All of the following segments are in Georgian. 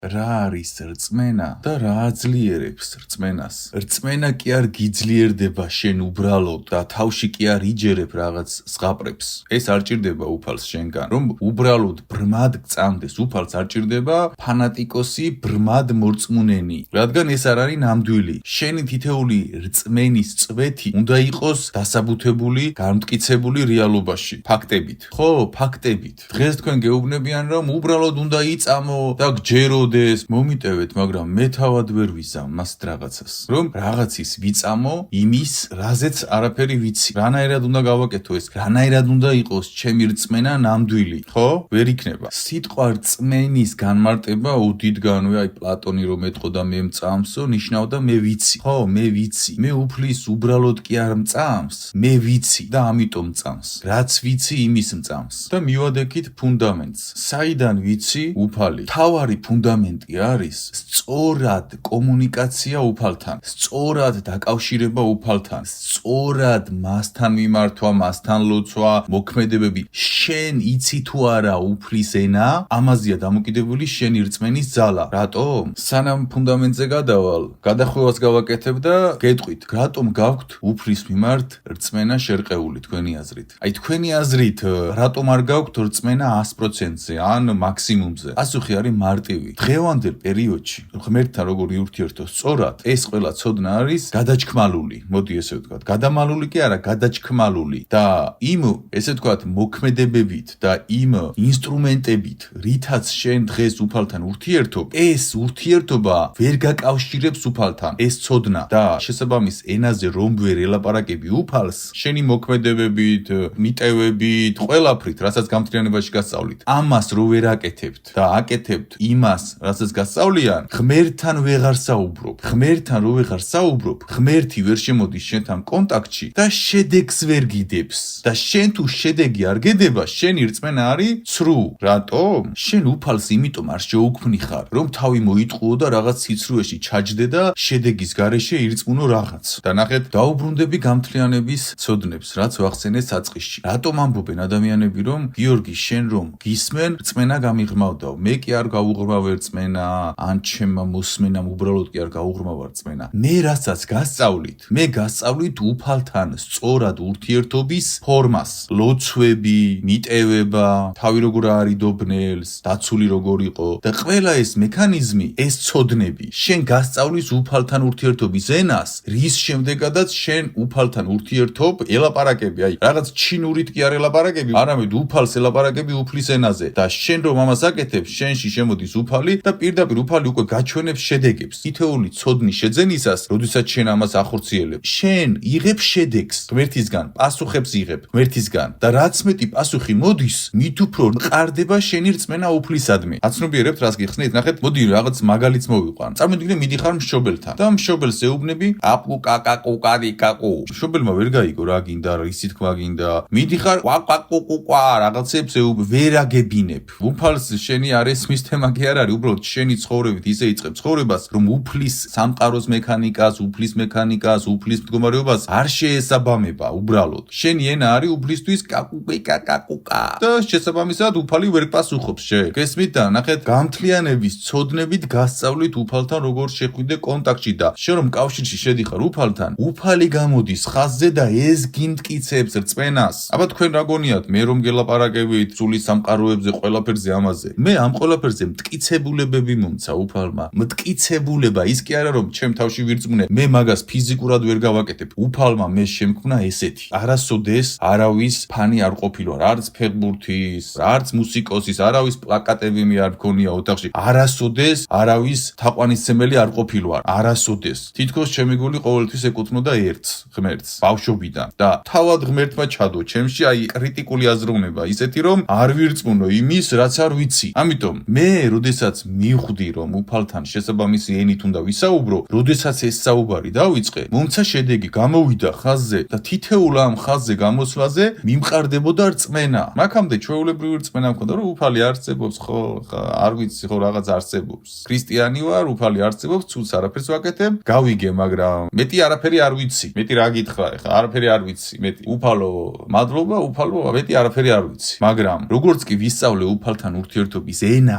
რა არის რწმენა და რა აძლიერებს რწმენას. რწმენა კი არ გიძლიერდება შენ უბრალოდ და თავში კი არ იჯერებ რაღაც ზღაპრებს. ეს არ ჭირდება უფალს შენგან, რომ უბრალოდ ბრმად გწამდეს. უფალს არ ჭირდება ფანატიკოსი ბრმად მორწმუნენი, რადგან ეს არ არის ნამდვილი. შენი თითეული რწმენის წვეთი უნდა იყოს დასაბუთებული, გამტკიცებული რეალობაში, ფაქტებით. ხო, ფაქტებით. დღეს თქვენ გეუბნებიან, რომ უბრალოდ უნდა იწამო და გჯეროდეს. მომიტევეთ, მაგრამ მე თავად ვერ ვიზამ მას რაღაცას. რომ რაღაცის ვიწამო იმის, რაზეც არაფერი ვიცი. რანაირად უნდა გავაკეთო ეს? რანაირად უნდა იყოს ჩემი რწმენა ნამდვილი? ხო? ვერ იქნება. სიტყვა რწმენის განმარტება უდიდგანვე, აი პლატონი რომ ეთყო და მე მწამსო, ნიშნავდა მე ვიცი. ხო, მე ვიცი. მე უფლის უბრალოდ კი არ მწამს. მე ვიცი და ამიტომ მწამს. რაც ვიცი, იმის მწამს. და მივადექით ფუნდამენტს. საიდან ვიცი? უფალი. თავარი ფუნდამენტი არის სწორად კომუნიკაცია უფალთან, სწორად დაკავშირება უფალთან, სწორად მასთან მიმართვა, მასთან ლოცვა, მოქმედებები. შენ იცი თუ არა უფლის ენა, ამაზეა დამოკიდებული შენი რწმენის ძალა. რატომ? სანამ ფუნდამენტზე გადავალ, გადახვევას გავაკეთებ და გეტყვით, რატომ გაქვთ უფლის მიმართ რწმენა შერყეული თქვენი აზრით? აი თქვენი აზრით, რატომ არ გაქვთ რწმენა 100%-ზე ან მაქსიმუმზე? პასუხი არის მარტივი. დღევანდელ პერიოდში ღმერთთან როგორ ურთიერთო სწორად, ეს ყველა ცოდნა არის გადაჩქმალული. მოდი ესე ვთქვათ, გადამალული კი არა, გადაჩქმალული. და იმ ესე ვთქვათ მოქმედებებით და იმ ინსტრუმენტებით, რითაც შენ დღეს უფალთან ურთიერთობ, ეს ურთიერთობა ვერ გაკავშირებს უფალთან. ეს ცოდნა და შესაბამის ენაზე რომ ვერ ელაპარაკები უფალს, შენი მოქმედებებით, მიტევებით, ყველაფრით, რასაც გამთლიანებაში გასწავლით, ამას რო ვერ აკეთებთ და აკეთებთ იმას, რასაც გასწავლიან, ღმერთთან ვეღარ საუბრობ. ღმერთთან რო ვეღარ საუბრობ, ღმერთი ვერ შემოდის შენთან კონტაქტში და შედეგს ვერ გიდებს. და შენ თუ შედეგი არ გედება, შენი რწმენა არის ცრუ. რატომ? შენ უფალს იმიტომ არ შეუქმნი ხარ, რომ თავი მოიტყუო და რაღაც სიცრუეში ჩაჯდე და შედეგის გარეშე ირწმუნო რაღაც. და ნახეთ, დაუბრუნდები გამთლიანების ცოდნებს, რაც ვახსენე საწყისში. რატომ ამბობენ ადამიანები, რომ გიორგი, შენ რომ გისმენ, რწმენა გამიღრმავდაო. მე კი არ გავუღრმავ რწმენა, ან ჩემმა მოსმენამ უბრალოდ კი არ გაუღრმავა რწმენა. მე რასაც გასწავლით, მე გასწავლით უფალთან სწორად ურთიერთობის ფორმას, ლოცვები, მიტევება, თავი როგორ არიდობნელს, დაცული როგორ იყო და ყველა ეს მექანიზმი, ეს ცოდნები, შენ გასწავლის უფალთან ურთიერთობის ენას, რის შემდეგადაც შენ უფალთან ურთიერთობ, ელაპარაკები, აი რაღაც ჩინურით კი არ ელაპარაკები, არამედ უფალს ელაპარაკები უფლის ენაზე და შენ რომ ამას აკეთებ, შენში შემოდის უფალი და პირდაპირ უფალი უკვე გაჩვენებს შედეგებს. თითეული ცოდნის შეძენისას, როდესაც შენ ამას ახორციელებ, შენ იღებ შედეგს ღმერთისგან, პასუხებს იღებ ღმერთისგან და რაც მეტი პასუხი მოდის, მით უფრო მყარდება შენი რწმენა უფლისადმი. აცნობიერებთ რას გიხსნით? ნახეთ, მოდი რაღაც მაგალითს მოვიყვან. წარმოვიდგინე, მიდიხარ მშობელთან და მშობელს ეუბნები აპუ კაკაკუკარი კაკუ. მშობელმა ვერ გაიგო რა გინდა, ისი თქვა გინდა. მიდიხარ ყვაკაკუკუკა რაღაცებს ეუბნები, ვერ აგებინებ. უფალს შენი არ ესმის თემა კი არ არის, უბრალოდ შენი ცხოვრებით ისე იწყებ ცხოვრებას, რომ უფლის სამყაროს მექანიკას, უფლის მექანიკას, უფლის მდგომარეობას არ შეესაბამება უბრალოდ. შენი ენა არის უფლისთვის კაკუკიკაკაკუკა. და შესაბამისად უფალი ვერ პასუხობს შენ. გესმით და ნახეთ, გამთლიანების ცოდნებით გასწავლით უფალთან როგორ შეხვიდე კონტაქტში და შენ რომ კავშირში შედიხარ უფალთან, უფალი გამოდის ხაზზე და ეს გიმტკიცებს რწმენას. აბა თქვენ რა გონიათ, მე რომ გელაპარაკებით სულის სამყაროებზე, ყველაფერზე ამაზე, მე ამ ყველაფერზე მტკიცებულებები მომცა უფალმა. მტკიცებულება ის კი არა რომ ჩემ თავში ვირწმუნე, მე მაგას ფიზიკურად ვერ გავაკეთებ. უფალმა მე შემქმნა ესეთი. არასოდეს არავის ფანი არ ყოფილვარ, არც ფეხბურთის, არც მუსიკოსის, არავის პლაკატები მე არ მქონია ოთახში. არასოდეს არავის თაყვანისმცემელი არ ყოფილვარ. არასოდეს. თითქოს ჩემი გული ყოველთვის ეკუთვნოდა ერთს, ღმერთს, ბავშვობიდან. და თავად ღმერთმა ჩადო ჩემში აი კრიტიკული აზროვნება, ისეთი რომ არ ვირწმუნო იმის, რაც არ ვიცი. ამიტომ მე, როდესაც მივხვდი რომ უფალთან შესაბამისი ენით უნდა ვისაუბრო, როდესაც ეს საუბარი დავიწყე, მომცა შედეგი, გამოვიდა ხაზზე და თითეულ ამ ხაზზე გამოსვლაზე მიმყარდებოდა რწმენა. მაქამდე ჩვეულებრივი რწმენა მქონდა, რომ უფალი არსებობს, ხო, არ ვიცი, ხო რაღაც არსებობს. ქრისტიანი ვარ, უფალი არსებობს, ცუდს არაფერს ვაკეთებ, გავიგე, მაგრამ მეტი არაფერი არ ვიცი. მეტი რა გითხრა ეხლა, არაფერი არ ვიცი. მეტი უფალო, მადლობა, უფალო, მეტი არაფერი არ ვიცი. მაგრამ როგორც კი ვისწავლე უფალთან ურთიერთობის ენა,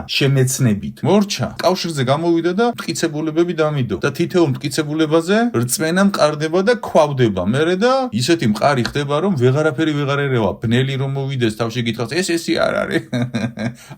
შემე შემეცნებით მორჩა კავშირზე გამოვიდა და მტკიცებულებები დამიდო და თითოეულ მტკიცებულებაზე რწმენა მყარდება და ქვავდება მერე და ისეთი მყარი ხდება რომ ვეღარაფერი ვეღარ ერევა ბნელი რომ მოვიდეს თავში გითხრას ეს არ არის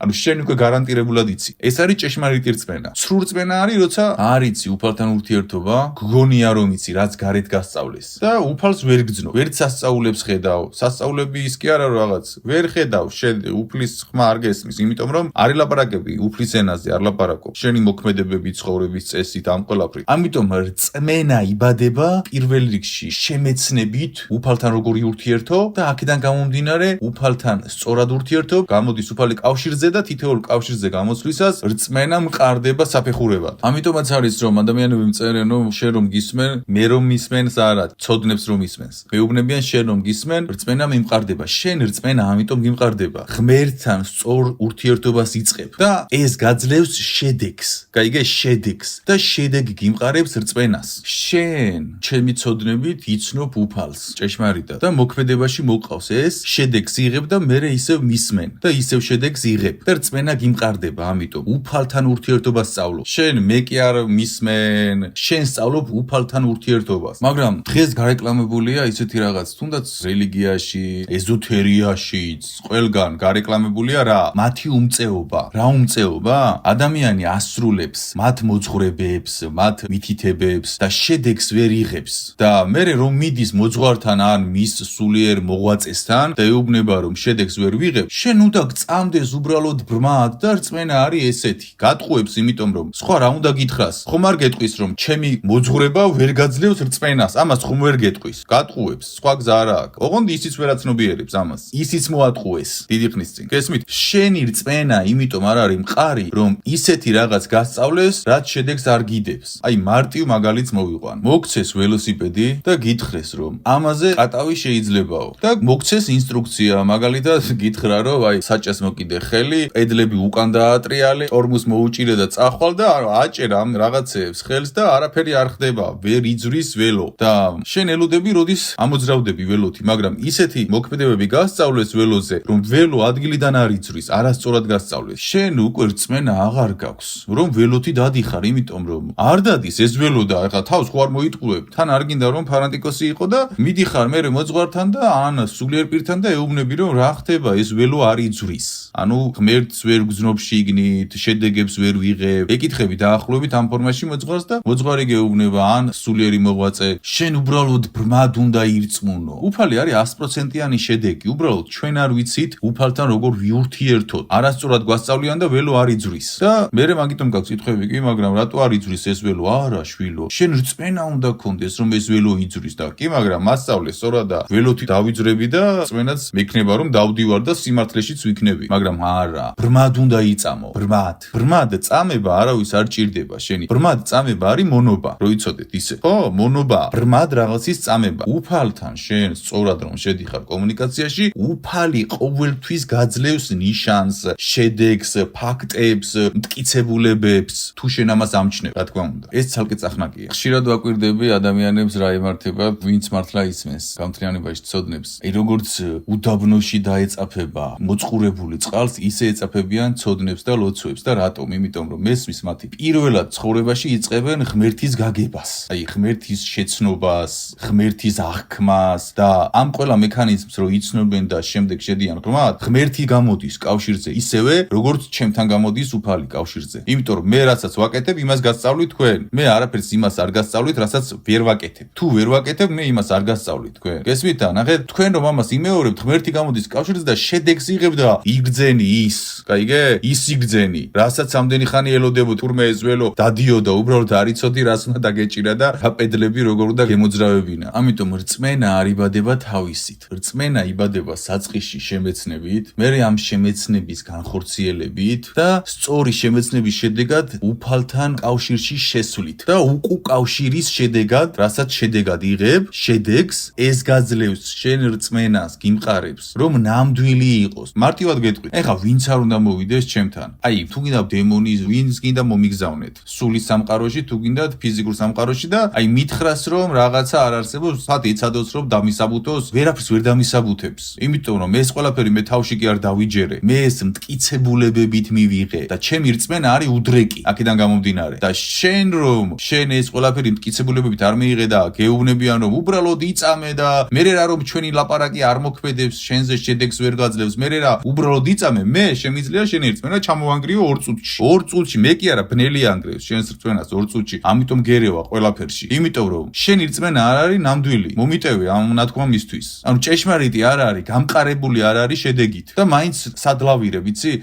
ანუ შენ უკვე გარანტირებულად იცი ეს არის ჭეშმარიტი რწმენა სრულ რწმენა არის როცა არ იცი უფალთან ურთიერთობა გგონია რომ იცი რაც გარეთ გასწავლეს და უფალს ვერ გძნო ვერც სასწაულებს ხედავ სასწაულები ის კი არა რაღაც ვერ ხედავ შენ უფლის ხმა არ გესმის იმიტომ რომ არ ელაპარაკები უფლის ენაზე არ ლაპარაკობ შენი მოქმედებები ცხოვრების წესით ამ ყველაფრით ამიტომ რწმენა იბადება პირველ რიგში შემეცნებით უფალთან როგორი ურთიერთო და აქედან გამომდინარე უფალთან სწორად ურთიერთობ გამოდის უფალი კავშირზე და თითოეულ კავშირზე გამოსვლისას რწმენა მყარდება საფეხურებად ამიტომაც არის რომ ადამიანები მწერენ რომ შენ რომ გისმენ მე რომ მისმენს არა ცოდნებს რომ ისმენს მეუბნებიან შენ რომ გისმენ რწმენა მიმყარდება შენ რწმენა ამიტომ მიმყარდება ღმერთთან სწორ ურთიერთობას იწყებ და ეს გაძლევს შედეგს გაიგე შედეგს და შედეგი გიმყარებს რწმენას შენ ჩემი ცოდნებით იცნობ უფალს ჭეშმარიტად და მოქმედებაში მოყავს ეს შედეგს იღებ და მერე ისევ მისმენ და ისევ შედეგს იღებ და რწმენა გიმყარდება ამიტომ უფალთან ურთიერთობას სწავლობ შენ მე კი არ მისმენ შენ სწავლობ უფალთან ურთიერთობას მაგრამ დღეს გარეკლამებულია ისეთი რაღაც თუნდაც რელიგიაში ეზოთერიაშიც ყველგან გარეკლამებულია რა მათი უმწეობა რა უმწეობა ადამიანი ასრულებს მათ მოძღვრებებს მათ მითითებებს და შედეგს ვერ იღებს და მერე რომ მიდის მოძღვართან ან მის სულიერ მოღვაწესთან და ეუბნება რომ შედეგს ვერ ვიღებ შენ უნდა გწამდეს უბრალოდ ბრმად და რწმენა არის ესეთი გატყუებს იმიტომ რომ სხვა რა უნდა გითხრას ხომ არ გეტყვის რომ ჩემი მოძღვრება ვერ გაძლევს რწმენას ამას ხომ ვერ გეტყვის გატყუებს სხვა გზა არა აქვს ოღონდ ისიც ვერაცნობიერებს ამას ისიც მოატყუეს დიდი ხნის წინ გესმით შენი რწმენა იმიტომ არ არის მყარი რომ ისეთი რაღაც გასწავლეს რაც შედეგს არ გიდებს აი მარტივ მაგალითს მოვიყვან მოგცეს ველოსიპედი და გითხრეს რომ ამაზე კატავი შეიძლებაო და მოგცეს ინსტრუქცია მაგალითად გითხრა რომ აი საჭეს მოკიდე ხელი პედლები უკან დაატრიალე ტორმუს მოუჭირე და წახვალ და აჭერ ამ რაღაცებს ხელს და არაფერი არ ხდება ვერ იძვრის ველო და შენ ელოდები როდის ამოძრავდები ველოთი მაგრამ ისეთი მოქმედებები გასწავლეს ველოზე რომ ველო ადგილიდან არ იძვრის არასწორად გასწავლეს შენ უკვე რწმენა აღარ გაქვს რომ ველოთი დადიხარ იმიტომ რომ არ დადის ეს ველო და ახლა თავს ხო არ მოიტყუებ თან არ გინდა რომ ფანატიკოსი იყო და მიდიხარ მე მოძღვართან და ან სულიერ პირთან და ეუბნები რომ რა ხდება ეს ველო არ იძვრის ანუ ღმერთს ვერ გძნობ შიგნით შედეგებს ვერ ვიღებ ეკითხები დაახლოებით ამ ფორმაში მოძღვარს და მოძღვარი გეუბნება ან სულიერი მოღვაწე შენ უბრალოდ ბრმად უნდა ირწმუნო უფალი არის 100%-იანი შედეგი უბრალოდ ჩვენ არ ვიცით უფალთან როგორ ვიურთიერთოთ არასწორად გვასწავლიან და ველო არ იძვრის და მე მაგიტომ გაქვს კითხვები კი მაგრამ რატო არ იძვრის ეს ველო არა შვილო შენ რწმენა უნდა გქონდეს რომ ეს ველო იძვრის და კი მაგრამ მასწავლე სწორად და ველოთი დავიძრები და რწმენაც მექნება რომ დავდივარ და სიმართლეშიც ვიქნები მაგრამ არა ბრმად უნდა იწამო ბრმად წამება არავის არ ჭირდება შენი ბრმად წამება არის მონობა რო იცოდეთ ისე ხო მონობა ბრმად რაღაცის წამება უფალთან შენ სწორად რომ შედიხარ კომუნიკაციაში უფალი ყოველთვის გაძლევს ნიშანს შედეგს ფაქტებს მტკიცებულებებს თუ შენ ამას ამჩნევ რა თქმა უნდა ეს ცალკე წახნაგია ხშირად ვაკვირდები ადამიანებს რა ემართება ვინც მართლა ისმენს გამთლიანებაში ცოდნებს აი როგორც უდაბნოში დაეწაფება მოწყურებული წყალს ისე ეწაფებიან ცოდნებს და ლოცვებს და რატომ იმიტომ რომ მესმის მათი პირველად ცხოვრებაში იწყებენ ღმერთის გაგებას აი ღმერთის შეცნობას ღმერთის აღქმას და ამ ყველა მექანიზმს რო იცნობენ და შემდეგ შედიან ღმად ღმერთი გამოდის კავშირზე ისევე როგორც ჩემთან გამოდის უფალი კავშირზე იმიტომ რომ მე რასაც ვაკეთებ იმას გასწავლით თქვენ მე არაფერს იმას არ გასწავლით რასაც ვერ ვაკეთებ თუ ვერ ვაკეთებ მე იმას არ გასწავლით თქვენ გესმით და ნახეთ თქვენ რომ ამას იმეორებთ ღმერთი გამოდის კავშირზე და შედეგს იღებ და იგრძენი ის გაიგე ის იგრძენი რასაც ამდენი ხანი ელოდებო თურმე ეს ველო დადიოდა უბრალოდ არ იცოდი რას უნდა დაგეჭირა და რა პედლები როგორ უნდა გემოძრავებინა ამიტომ რწმენა არ იბადება თავისით რწმენა იბადება საწყისში შემეცნებით მერე ამ შემეცნების განხორციელებით და სწორი შემეცნების შედეგად უფალთან კავშირში შესვლით და უკუკავშირის შედეგად რასაც შედეგად იღებ შედეგს ეს გაძლევს შენ რწმენას გიმყარებს რომ ნამდვილი იყოს მარტივად გეტყვი ეხა ვინც არ უნდა მოვიდეს ჩემთან აი თუ გინდა დემონი ვინც გინდა მომიგზავნეთ სულის სამყაროში თუ გინდათ ფიზიკურ სამყაროში და აი მითხრას რომ რაღაცა არ არსებობს სად იცადოს რომ დამისაბუთოს ვერაფერს ვერ დამისაბუთებს იმიტომ რომ ეს ყველაფერი მე თავში კი არ დავიჯერე მე ეს მტკიცებულებებით მივიღე და ჩემი რწმენა არის უდრეკი აქედან გამომდინარე და შენ რომ შენ ეს ყველაფერი მტკიცებულებებით არ მიიღე და გეუბნებიან რომ უბრალოდ იწამე და მე რა რომ ჩვენი ლაპარაკი არ მოქმედებს შენზე შედეგს ვერ გაძლევს მე რა უბრალოდ იწამე მე შემიძლია შენი რწმენა ჩამოვანგრიო 2 წუთში 2 წუთში მე კი არა ბნელი ანგრევს შენს რწმენას 2 წუთში ამიტომ გერევა ყველაფერში იმიტომ რომ შენი რწმენა არ არის ნამდვილი მომიტევე ამ ნათქვამისთვის ანუ ჭეშმარიტი არ არის გამყარებული არ არის შედეგით და მაინც სადლავირებ იცი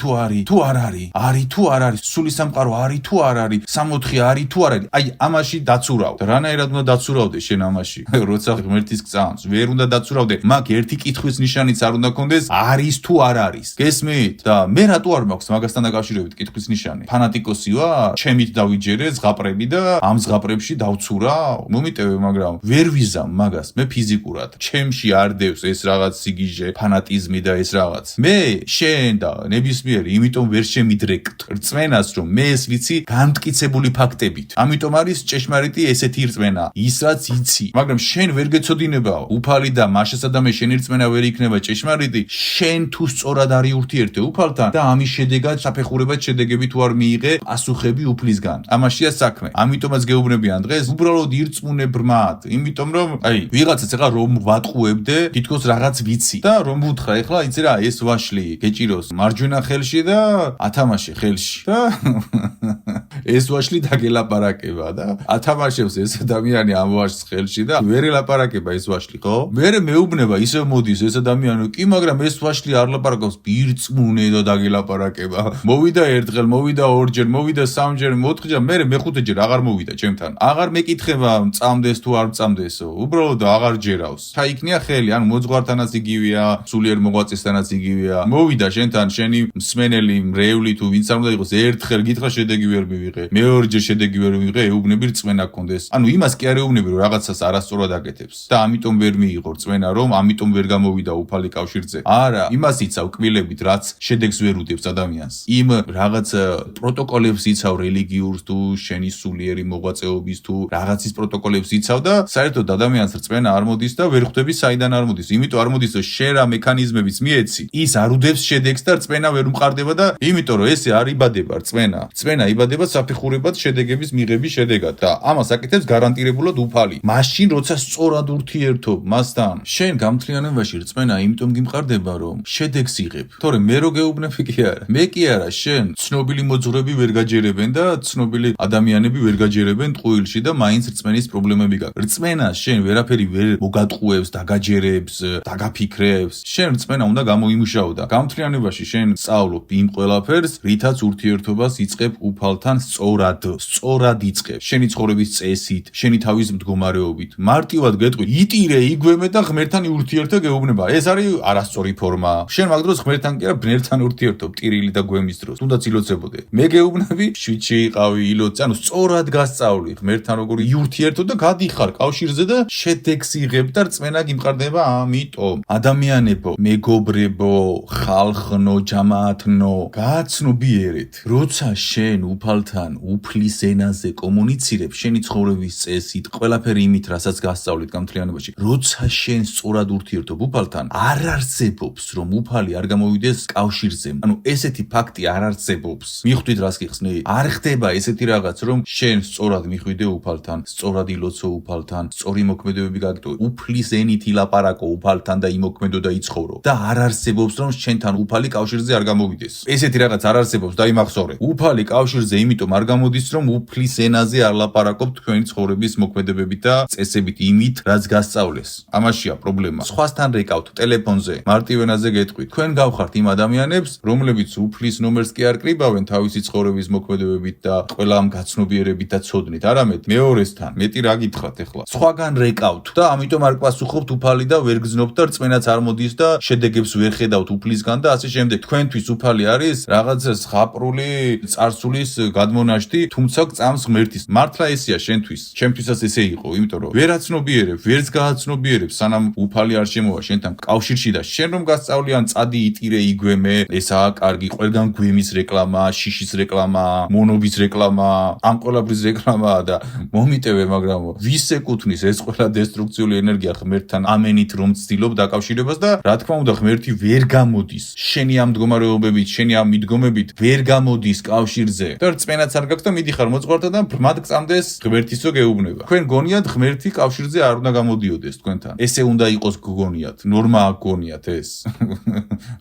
თუ არის თუ არ არის არის თუ არ არის სული სამყარო არის თუ არ არის 64 არის თუ არ არის აი ამაში დაცურავ რანაირად უნდა დაცურავდე შენ ამაში როცა ღმერთის გწამს ვერ უნდა დაცურავდე მაგ ერთი კითხვის ნიშანიც არ უნდა კონდეს არის თუ არ არის გესმით და მე რატო არ მაქვს მაგასთან დაკავშირებით კითხვის ნიშანი ფანატიკოსი ვარ ჩემით დავიჯერე ზღაპრები და ამ ზღაპრებში დავცურავ მომიტევე მაგრამ ვერ ვიზამ მაგას მე ფიზიკურად ჩემში არ დევს ეს რაღაც სიგიჟე ფანატიზმი და ეს რაღაც მე შენ და ნებისმიერი იმიტომ ვერ შემიდრეკთ რწმენას რომ მე ეს ვიცი განმტკიცებული ფაქტებით ამიტომ არის ჭეშმარიტი ესეთი რწმენა ის რაც იცი მაგრამ შენ ვერ გეცოდინებაო უფალი და მაშასადამე შენი რწმენა ვერ იქნება ჭეშმარიტი შენ თუ სწორად არის ურთიერთე უფალთან და ამის შედეგად საფეხურებად შედეგები თუ არ მიიღე პასუხები უფლისგან ამაშია საქმე ამიტომაც გეუბნებიან დღეს უბრალოდ ირწმუნე ბრმად იმიტომ რომ აი ვიღაცაც ეხლა რომ ვატყუებდე თითქოს რაღაც ვიცი და რომ ვუთხრა ეხლა იცი რა ეს ვაშლი გეჭიროს მარჯვენა ხელში და ათამაშე ხელში და ეს ვაშლი დაგელაპარაკება და ათამაშებს ეს ადამიანი ამ ვაშლს ხელში და ვერ ელაპარაკება ეს ვაშლი ხო მე მეუბნება ისევ მოდის ეს ადამიანი კი მაგრამ ეს ვაშლი არ ლაპარაკობს ირწმუნე და დაგელაპარაკება მოვიდა ერთხელ მოვიდა ორჯერ მოვიდა სამჯერ მოთხჯერ მე მეხუთეჯერ აღარ მოვიდა ჩემთან აღარ მეკითხება წამდეს თუ არ წამდესო უბრალოდ აღარ ჯერავს ჩაიქნია ხელი ანუ მოძღვართანაც იგივეა სულიერ მოღვაწესთანაც იგივეა მოვიდა შენთან შენი მსმენელი მრევლი თუ ვინც არ უნდა იყოს ერთხელ გითხრა შედეგი ვერ მივიღე მეორეჯერ შედეგი ვერ მივიღე ეუბნები რწმენა გქონდეს ანუ იმას კი არ ეუბნები რომ რაღაცას არასწორად აკეთებს და ამიტომ ვერ მიიღო რწმენა რომ ამიტომ ვერ გამოვიდა უფალი კავშირზე არა იმას იცავ კბილებით რაც შედეგს ვერ უდევს ადამიანს იმ რაღაც პროტოკოლებს იცავ რელიგიურს თუ შენი სულიერი მოღვაწეობის თუ რაღაცის პროტოკოლებს იცავ და საერთოდ ადამიანს რწმენა არ მოდის და ვერ ხვდები საიდან არ მოდის იმიტომ არ მოდის რომ შენ რა მექანიზმებიც მიეცი ის არ უდევს შედეგს და რწმენა ვერ უმყარდება და იმიტომ რომ ესე არ იბადება რწმენა იბადება საფეხურებად შედეგების მიღების შედეგად და ამას აკეთებს გარანტირებულად უფალი მაშინ როცა სწორად ურთიერთობ მასთან შენ გამთლიანებაში რწმენა იმიტომ გიმყარდება რომ შედეგს იღებ თორე მე რო გეუბნები კი არა მე კი არა შენ ცნობილი მოძღვრები ვერ გაჯერებენ და ცნობილი ადამიანები ვერ გაჯერებენ ტყუილში და მაინც რწმენის პრობლემები გაქვს რწმენა შენ ვერაფერი ვერ მოგატყუებს დაგაჯერებს დაგაფიქრებს შენ რწმენა უნდა გამოიმუშაო და გამთლიანებაში შენ სწავლობ იმ ყველაფერს რითაც ურთიერთობას იწყებ უფალთან სწორად იწყებ შენი ცხოვრების წესით შენი თავის მდგომარეობით მარტივად გეტყვი იტირე იგვემე და ღმერთთან ურთიერთო გეუბნება ეს არის არასწორი ფორმა შენ მაგ დროს ღმერთთან კი არა ბნერთან ურთიერთობ ტირილი და გვემის დროს თუნდაც ილოცებოდე მე გეუბნები შვიდში იყავი ილოცე ანუ სწორად გასწავლი ღმერთთან როგორ იურთიერთო და გადიხარ კავშირზე და შედეგს იღებ და რწმენა გიმყარდება ამიტომ ადამიანებო მეგობრებო ხალხნო ჯამაათნო გააცნობიერეთ როცა შენ უფალთან უფლის ენაზე კომუნიცირებ შენი ცხოვრების წესით ყველაფერი იმით რასაც გასწავლით გამთლიანებაში როცა შენ სწორად ურთიერთობ უფალთან არ არსებობს რომ უფალი არ გამოვიდეს კავშირზე ანუ ესეთი ფაქტი არ არსებობს მიხვდით რას გიხსნი არ ხდება ესეთი რაღაც რომ შენ სწორად მიხვიდე უფალთან სწორად ილოცო უფალთან სწორი მოქმედებები გაკეთო უფლის ენით ილაპარაკო უფალთან და იმოქმედო და იცხოვრო და არ არსებობს რომ შენთან უფალი კავშირზე არ გამოვიდეს ესეთი რაღაც არ არსებობს და იმახსოვრე უფალი კავშირზე იმიტომ არ გამოდის რომ უფლის ენაზე არ ლაპარაკობ თქვენი ცხოვრების მოქმედებებით და წესებით იმით რაც გასწავლეს ამაშია პრობლემა სხვასთან რეკავთ ტელეფონზე მარტივენაზე გეტყვით თქვენ გავხართ იმ ადამიანებს რომლებიც უფლის ნომერს კი არ კრიბავენ თავისი ცხოვრების მოქმედებებით და ყველა ამ გაცნობიერებით და ცოდნით არამედ მეორესთან მეტი რა გითხრათ ეხლა სხვაგან რეკავთ და ამიტომ არ გპასუხობთ უფალი და ვერ გზნობთ და რწმენაც არ მოდის და შედეგებს ვერ ხედავთ უფლისგან და ასე შემდეგ თქვენთვის უფალი არის რაღაც ზღაპრული წარსულის მონაშთი, თუმცა წამს ღმერთის. მართლა ესეა შენთვის. ჩემთვისაც ესე იყო, იმიტომ რომ ვერ აცნობიერებ, ვერც გააცნობიერებ, სანამ უფალი არ შემოვა შენთან კავშირში და შენ რომ გასწავლიან წადი იტირე იგვემე, ესაა კარგი, ყველგან გვემის რეკლამა, შიშის რეკლამა, მონობის რეკლამა, ამ ყველაფრის რეკლამაა და მომიტევე, მაგრამ ვის ეკუთვნის ეს ყველა დესტრუქციული ენერგია ღმერთთან ამენით რომ ცდილობ დაკავშირებას და რა თქმა უნდა ღმერთი ვერ გამოდის შენი ამ მდგომარეობებით, შენი ამ მიდგომებით ვერ გამოდის კავშირზე და რწმენაც არ გაქვს და მიდიხარ მოძღვართან და ბრმად გწამდეს ღმერთისო გეუბნება. თქვენ გონიათ ღმერთი კავშირზე არ უნდა გამოდიოდეს თქვენთან. ესე უნდა იყოს გგონიათ. ნორმაა გგონიათ ეს.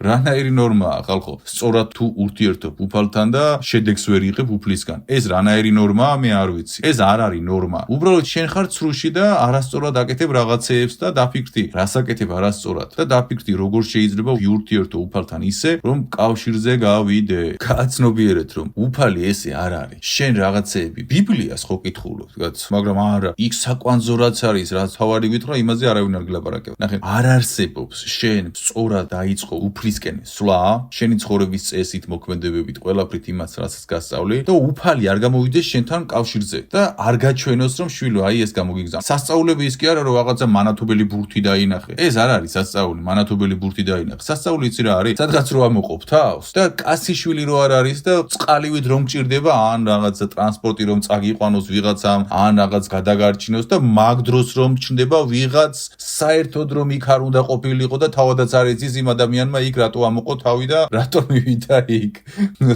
რანაირი ნორმაა ხალხო? სწორად თუ ურთიერთობ უფალთან და შედეგს ვერ იღებ უფლისგან. ეს რანაირი ნორმაა მე არ ვიცი. ეს არ არის ნორმა. უბრალოდ შენ ხარ ცრუში და არასწორად აკეთებ რაღაცეებს და დაფიქრდი, რას აკეთებ არასწორად და დაფიქრდი როგორ შეიძლება ვიურთიერთო უფალთან ისე, რომ კავშირზე გავიდე. გააცნობიერეთ რომ უფალი ესე არ არის. შენ რაღაცეები ბიბლიას ხო კითხულობ, მაგრამ არა, იქ საკვანძო რაც არის, რაც თავარი გითხრა, იმაზე არავინ არ გილაპარაკება. ნახე, არ არსებობს შენ სწორად დაიწყო უფლისკენ სვლა, შენი ცხოვრების წესით, მოქმედებებით, ყველაფრით იმას, რასაც გასწავლი და უფალი არ გამოვიდეს შენთან კავშირზე და არ გაჩვენოს რომ შვილო, აი ეს გამოგიგზავნა. სასწაულები ის კი არა რომ რაღაცა მანათობელი ბურთი დაინახე. ეს არ არის სასწაული, მანათობელი ბურთი დაინახე. სასწაული იცი რა არის? სადღაც რო ამოყოფ თავს და კასიშვილი რო არ არის და წყალივით რომ მჭირდება, ან რაღაცა ტრანსპორტი რომ წაგიყვანოს ვიღაცამ, ან რაღაც გადაგარჩინოს და მაგ დროს რომ ჩნდება ვიღაც საერთოდ რომ იქ არ უნდა ყოფილიყო და თავადაც არ იცის იმ ადამიანმა იქ რატო ამოყო თავი და რატო მივიდა იქ.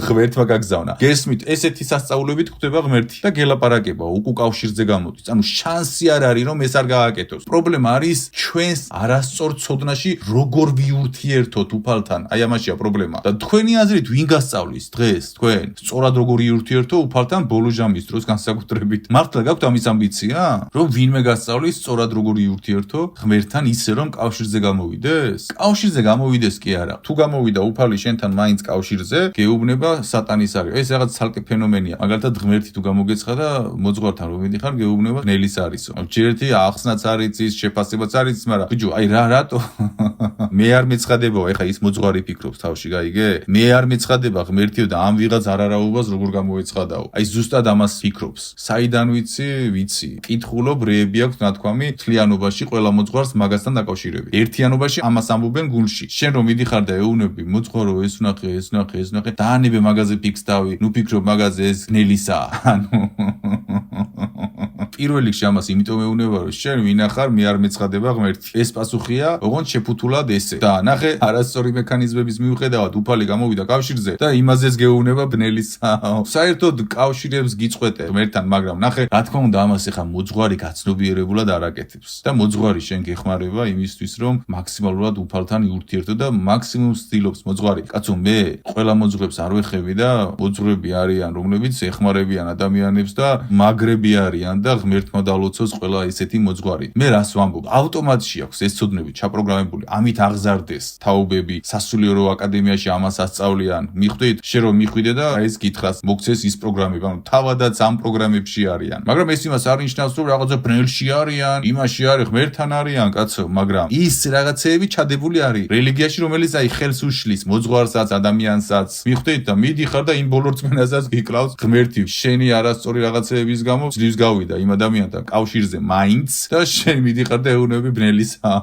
ღმერთმა გაგზავნა. გესმით, ესეთი სასწაულებით ხვდება ღმერთი და გელაპარაკება, უკავშირზე გამოდის. ანუ შანსი არ არის რომ ეს არ გააკეთოს. პრობლემა არის ჩვენს არასწორ ცოდნაში როგორ ვიურთიერთოთ უფალთან. აი ამაშია პრობლემა. და თქვენი აზრით ვინ გასწავლის დღეს თქვენ? სწორად როგორ იურთიერთო უფალთან ბოლო ჟამის დროს განსაკუთრებით. მართლა გაქვთ ამის ამბიცია? რომ ვინმე გასწავლის სწორად როგორ იურთიერთო ღმერთთან ისე რომ კავშირზე გამოვიდეს? კავშირზე გამოვიდეს კი არა. თუ გამოვიდა უფალი შენთან მაინც კავშირზე, გეუბნება სატანის არის. ეს რაღაც ცალკე ფენომენია. მაგალითად ღმერთი თუ გამოგეცხა და მოძღვართან რომ მიდიხარ, გეუბნება ნელის არისო. ჯერეთი ახსნაც არ იცის, შეფასებაც არ იცის, მაგრამ ბიჭო, აი რატო? მე არ მეცხადებო, ეხა ის მოძღვარი ფიქრობს თავში, გაიგე? მე არ მეცხადება ღმერთიო და ამ ვიღაც არარავობას როგორ გამოეცხადაო. აი ზუსტად ამას ფიქრობს. საიდან ვიცი. კითხულობ რეები აქვს ნათქვამი თლიანობაში ყველა მოძღვარს მაგასთან დაკავშირებით. ერთიანობაში ამას ამბობენ გულში. შენ რომ მიდიხარ და ეუბნები მოძღვარო ეს ვნახე, დაანებე მაგაზე ფიქს დავი. ნუ ფიქრობ მაგაზე ეს ნელისაა. ანუ პირველ რიგში ამას იმიტომ ეუბნება რომ შენ ვინახარ, მე არ მეცხადება ღმერთი. ეს პასუხია, ოღონდ შეფუთულად ესე. და ნახე, არასწორი მექანიზმების მიუხედავად უფალი გამოვიდა კავშირზე და იმაზეც გეუბნება ბნელისაა. საერთოდ კავშირებს გიწყვეტე ღმერთთან, მაგრამ ნახე, რა თქმა უნდა ამას ეხა მოძღვარი გაცნობიერებულად არ აკეთებს. და მოძღვარი შენ გეხმარება იმისთვის, რომ მაქსიმალურად უფალთან იურთიერთო და მაქსიმუმ ცდილობს მოძღვარი. კაცო, მე ყველა მოძღვრებს არ ვეხები და მოძღვრები არიან, რომლებიც ეხმარებიან ადამიანებს და მაგრები არიან და ღმერთმა დალოცოს ყველა ესეთი მოძღვარი. მე რას ვამბობ? ავტომატში აქვს ეს ცოდნები ჩაპროგრამებული. ამით აღზარდეს თაობები, სასულიერო აკადემიაში ამას ასწავლიან. მიხვდით? შენ რომ მიხვიდე და ეს გითხრას, მოგცეს ის პროგრამები, ანუ თავადაც ამ პროგრამებში არიან. მაგრამ ეს იმას არ ნიშნავს, რომ რაღაცა ბნელში არიან, იმაში არის, ღმერთთან არიან, კაცო, მაგრამ ის რაღაცეები ჩადებული არის რელიგიაში, რომელიც აი ხელს უშლის მოძღვარსაც, ადამიანსაც. მიხვდით და მიდიხარ და იმ ბოლო რწმენასაც გიკლავს ღმერთი. შენი არასწორი რაღაცეების გამო ძლივს გავიდა იმ ადამიანთან კავშირზე მაინც და შენ მიდიხარ და ეუბნები ბნელისაა.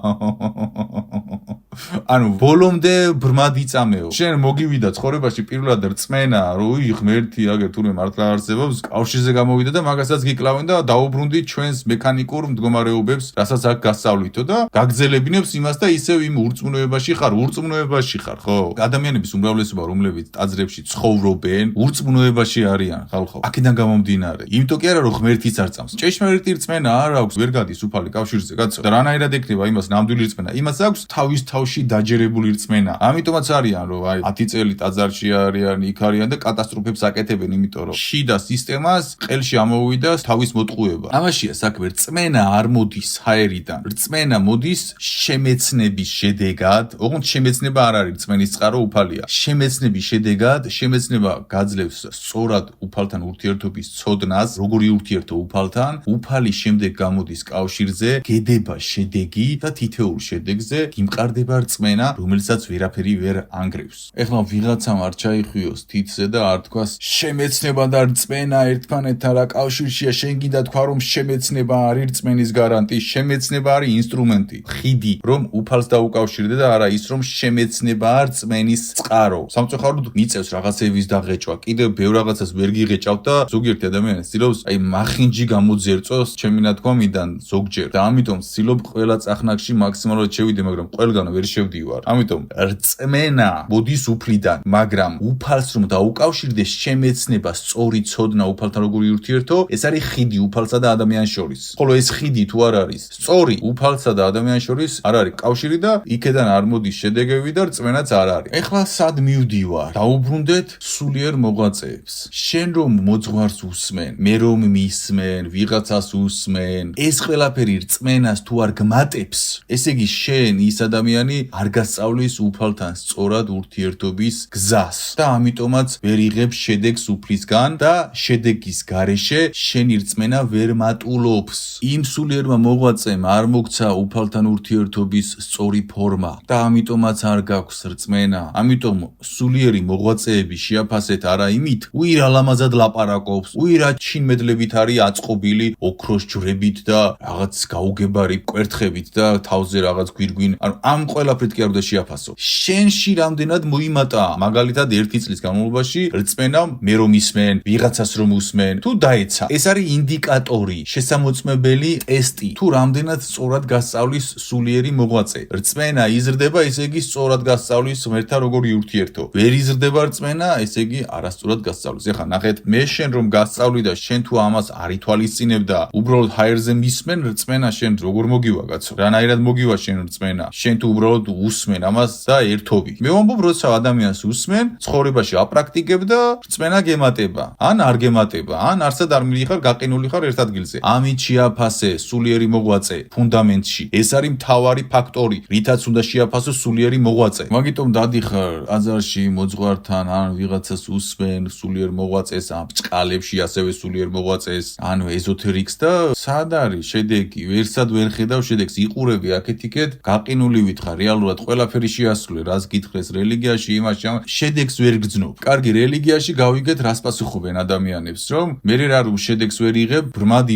ანუ ბოლომდე ბრმად იწამეო. შენ მოგივიდა ცხოვრებაში პირველად რწმენა, რომ ღმერთი აგერ თურმე მართლა არსებობს, კავშირზე გამოვიდა და მაგასაც გიკლავენ და დაუბრუნდით ჩვენს მექანიკურ მდგომარეობებს, რასაც აქ გასწავლითო და გაგძელებინებს იმას და ისევ იმ ურწმუნოებაში ხარ, ხო? ადამიანების უმრავლესობა, რომლებიც ტაძრებში ცხოვრობენ, ურწმუნოებაში არიან, ხალხო. აქედან გამომდინარე. იმიტომ კი არა, რომ ღმერთიც არ წამს. ჭეშმარიტი რწმენა არ აქვს, ვერ გადის უფალი კავშირზე, კაცო. და რანაირად ექნება იმას ნამდვილი რწმენა? იმას აქვს თავის თავში დაჯერებული რწმენა. ამიტომაც არიან, რომ აი 10 წელი ტაძარში არიან, იქ არიან და კატასტროფებს აკეთებენ, იმიტომ რომ შიდა სისტემას ყელში ამოვიდა თავის მოტყუება. ამაშია საქმე, რწმენა არ მოდის ჰაერიდან. რწმენა მოდის შემეცნების შედეგად. ოღონდ შემეცნება არ არის რწმენის წყარო, უფალია. შემეცნების შედეგად, შემეცნება გაძლევს სწორად უფალთან ურთიერთობის ცოდნას, როგორ იურთიერთო უფალთან უფალი შემდეგ გამოდის კავშირზე, გედება შედეგი და თითოეულ შედეგზე გიმყარდება რწმენა, რომელსაც ვერაფერი ვერ ანგრევს. ეხლა ვიღაცამ არ ჩაიხვიოს თითზე და არ თქვას შემეცნება და რწმენა ერთმანეთთან რა კავშირშია, შენ გინდა თქვა რომ შემეცნება არის რწმენის გარანტი, შემეცნება არის ინსტრუმენტი, ხიდი, რომ უფალს დაუკავშირდე და არა ის რომ შემეცნებაა რწმენის წყარო. სამწუხაროდ მიწევს რაღაცების დაღეჭვა, კიდევ ბევრ რაღაცას ვერ გიღეჭავთ და ზოგიერთი ადამიანი ცდილობს აი მახინჯი გამოძერწოს ჩემი ნათქვამიდან ზოგჯერ და ამიტომ ვცდილობ ყველა წახნაგში მაქსიმალურად შევიდე, მაგრამ ყველგან ვერ შევდივარ. ამიტომ რწმენა მოდის უფლიდან, მაგრამ უფალს რომ დაუკავშირდე შემეცნება, სწორი ცოდნა უფალთან როგორი ურთიერთო, ეს არის ხიდი უფალსა და ადამიანს შორის. ხოლო ეს ხიდი თუ არ არის სწორი, უფალსა და ადამიანს შორის არ არის კავშირი და იქედან არ მოდის შედეგები და რწმენაც არ არის. ეხლა სად მივდივარ? დაუბრუნდეთ სულიერ მოღვაწეებს. შენ რომ მოძღვარს უსმენ, მე რომ მისმენ, ვიღაცას უსმენ, ეს ყველაფერი რწმენას თუ არ გმატებს, ესე იგი შენ ის ადამიანი არ გასწავლის უფალთან სწორად ურთიერთობის გზას და ამიტომაც ვერ იღებს შედეგს უფლისგან და შედეგის გარეშე შენი რწმენა ვერ მატულობს. იმ სულიერმა მოღვაწემ არ მოგცა უფალთან ურთიერთობის სწორი ფორმა და ამიტომაც არ გაქვს რწმენა. ამიტომ სულიერი მოღვაწეები შეაფასეთ არა იმით, უირა ლამაზად ლაპარაკობს, უირა ჩინმედლებით არის აწყობილი ოქროს ჯვრებით და რაღაც გაუგებარი კვერთხებით და თავზე რაღაც გვირგვინ. ანუ ამ ყველაფრით კი არ უნდა შეაფასო. შენში რამდენად მოიმატა მაგალითად 1 წლის განმავლობაში რწმენა, მე რომ ისმენ, ვიღაცას რომ უსმენ, თუ დაეცა. ეს არის ინდიკატორი, შესამოწმებელი ტესტი, თუ რამდენად სწორად გასწავლის სულიერი მოღვაწე. რწმენა იზრდება, ესე იგი სწორად გასწავლის ღმერთთან როგორი ურთიერთო. ვერ იზრდება რწმენა, ესე იგი არასწორად გასწავლის. ეხლა ნახეთ, მე შენ რომ გასწავლი და შენ თუ ამას არ ითვალისწინებ და უბრალოდ ჰაერზე მისმენ, რწმენა შენ როგორ მოგივა კაცო? რანაირად მოგივა შენ რწმენა? შენ თუ უბრალოდ უსმენ ამას და ერთობი. მე ვამბობ, როცა ადამიანს უსმენ, ცხოვრებაში აპრაქტიკებ და რწმენა გემატება. ან არ გემატება, ან არსად არ მივიხარ, გაყინული ხარ ერთ ადგილზე. ამით შეაფასე სულიერი მოღვაწე ფუნდამენტში. ეს არის მთავარი ფაქტორი, რითაც უნდა შეაფასო სულიერი მოღვაწე. მაგიტომ დადიხარ აზარში მოძღვართან, ან ვიღაცას უსმენ სულიერ მოღვაწეს, ან ბჭყალებში ასევე სულიერ მოღვაწეს, ან ეზოთერიკს და სად არის შედეგი? ვერსად ვერ ხედავ შედეგს, იყურები აქეთ-იქეთ, გაყინული ვითხარ, რეალურად ყველაფერი შეასრულე, რაც გითხრეს რელიგიაში, იმაში, შედეგს ვერ გძნობ. კარგი, რელიგიაში გავიგეთ რას პასუხობენ ადამიანებს, რომ მე რა რომ შედეგს ვერ იღებ, ბრმად